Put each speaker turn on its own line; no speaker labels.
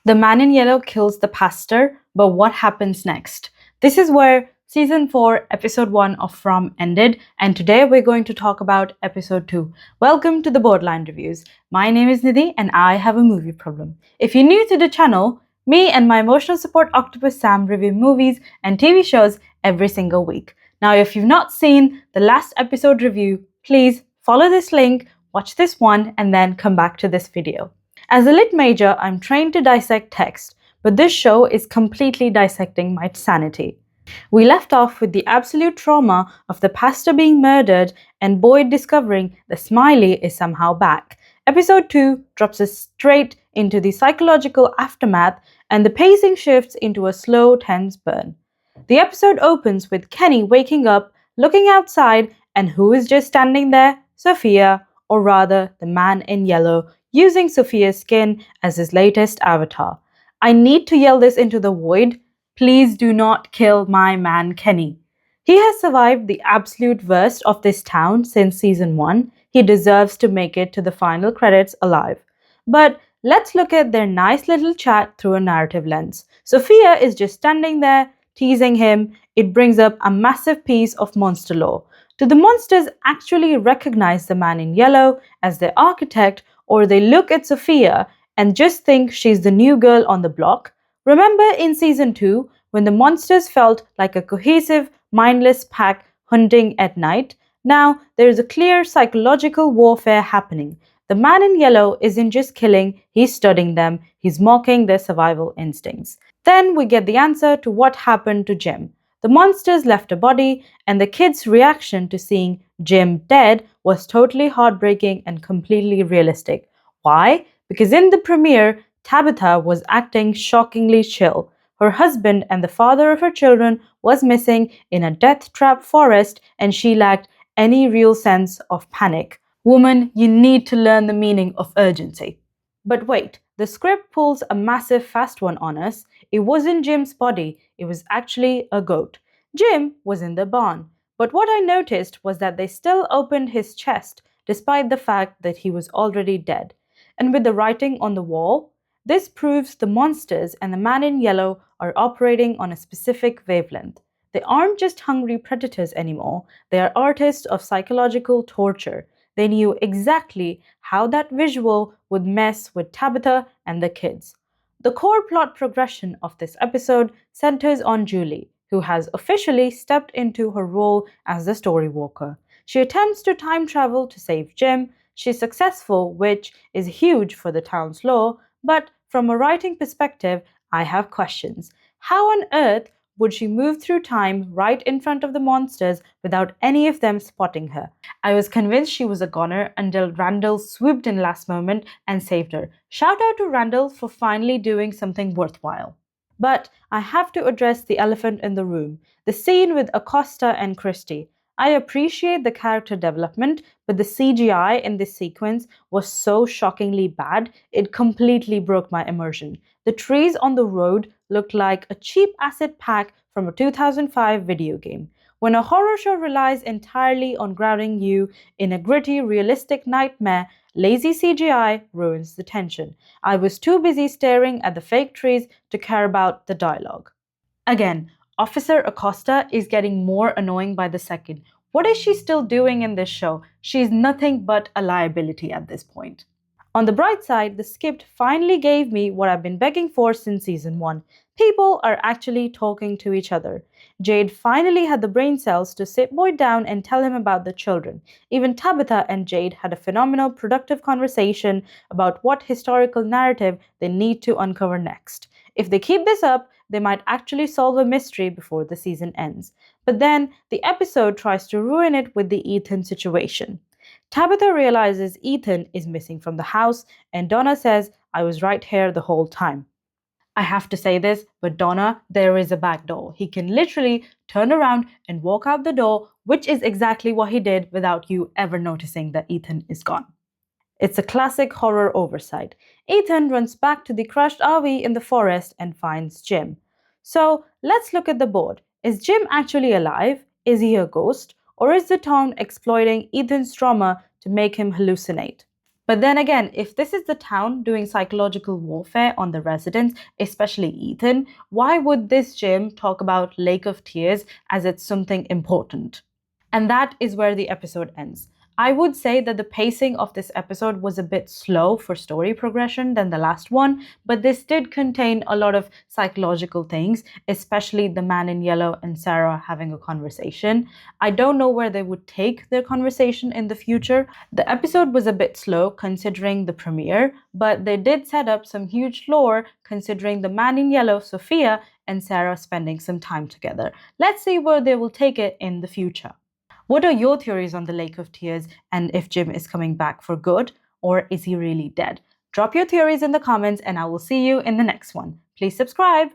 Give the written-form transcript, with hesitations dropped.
The man in yellow kills the pastor, but what happens next? This is where season 4, episode 1 of From ended, and today we're going to talk about episode 2. Welcome to the Borderline Reviews. My name is Nidhi, and I have a movie problem. If you're new to the channel, me and my emotional support octopus Sam review movies and TV shows every single week. Now, if you've not seen the last episode review, please follow this link, watch this one, and then come back to this video. As a lit major, I'm trained to dissect text, but this show is completely dissecting my sanity. We left off with the absolute trauma of the pastor being murdered and Boyd discovering the Smiley is somehow back. Episode 2 drops us straight into the psychological aftermath, and the pacing shifts into a slow, tense burn. The episode opens with Kenny waking up, looking outside, and who is just standing there? Sophia, or rather, the man in yellow, using Sophia's skin as his latest avatar. I need to yell this into the void. Please do not kill my man Kenny. He has survived the absolute worst of this town since season 1. He deserves to make it to the final credits alive. But let's look at their nice little chat through a narrative lens. Sophia is just standing there, teasing him. It brings up a massive piece of monster lore. Do the monsters actually recognize the man in yellow as their architect, or they look at Sophia and just think she's the new girl on the block? Remember in season 2 when the monsters felt like a cohesive, mindless pack hunting at night? Now there is a clear psychological warfare happening. The man in yellow isn't just killing, he's studying them, he's mocking their survival instincts. Then we get the answer to what happened to Jim. The monsters left a body, and the kid's reaction to seeing Jim dead was totally heartbreaking and completely realistic. Why? Because in the premiere, Tabitha was acting shockingly chill. Her husband and the father of her children was missing in a death-trapped forest, and she lacked any real sense of panic. Woman, you need to learn the meaning of urgency. But wait, the script pulls a massive fast one on us. It wasn't Jim's body, it was actually a goat. Jim was in the barn. But what I noticed was that they still opened his chest, despite the fact that he was already dead. And with the writing on the wall, this proves the monsters and the man in yellow are operating on a specific wavelength. They aren't just hungry predators anymore, they are artists of psychological torture. They knew exactly how that visual would mess with Tabitha and the kids. The core plot progression of this episode centers on Julie, who has officially stepped into her role as the storywalker. She attempts to time travel to save Jim. She's successful, which is huge for the town's lore, but from a writing perspective, I have questions. How on earth would she move through time right in front of the monsters without any of them spotting her? I was convinced she was a goner until Randall swooped in last moment and saved her. Shout out to Randall for finally doing something worthwhile. But I have to address the elephant in the room, the scene with Acosta and Christie. I appreciate the character development, but the CGI in this sequence was so shockingly bad, it completely broke my immersion. The trees on the road looked like a cheap acid pack from a 2005 video game. When a horror show relies entirely on grounding you in a gritty, realistic nightmare, lazy CGI ruins the tension. I was too busy staring at the fake trees to care about the dialogue. Again, Officer Acosta is getting more annoying by the second. What is she still doing in this show? She's nothing but a liability at this point. On the bright side, the script finally gave me what I've been begging for since season 1. People are actually talking to each other. Jade finally had the brain cells to sit Boyd down and tell him about the children. Even Tabitha and Jade had a phenomenal, productive conversation about what historical narrative they need to uncover next. If they keep this up, they might actually solve a mystery before the season ends. But then, the episode tries to ruin it with the Ethan situation. Tabitha realizes Ethan is missing from the house, and Donna says, I was right here the whole time. I have to say this, but Donna, there is a back door. He can literally turn around and walk out the door, which is exactly what he did without you ever noticing that Ethan is gone. It's a classic horror oversight. Ethan runs back to the crushed RV in the forest and finds Jim. So let's look at the board. Is Jim actually alive? Is he a ghost? Or is the town exploiting Ethan's trauma to make him hallucinate? But then again, if this is the town doing psychological warfare on the residents, especially Ethan, why would this Jim talk about Lake of Tears as it's something important? And that is where the episode ends. I would say that the pacing of this episode was a bit slow for story progression than the last one, but this did contain a lot of psychological things, especially the man in yellow and Sarah having a conversation. I don't know where they would take their conversation in the future. The episode was a bit slow considering the premiere, but they did set up some huge lore considering the man in yellow, Sophia, and Sarah spending some time together. Let's see where they will take it in the future. What are your theories on the Lake of Tears and if Jim is coming back for good or is he really dead? Drop your theories in the comments and I will see you in the next one. Please subscribe.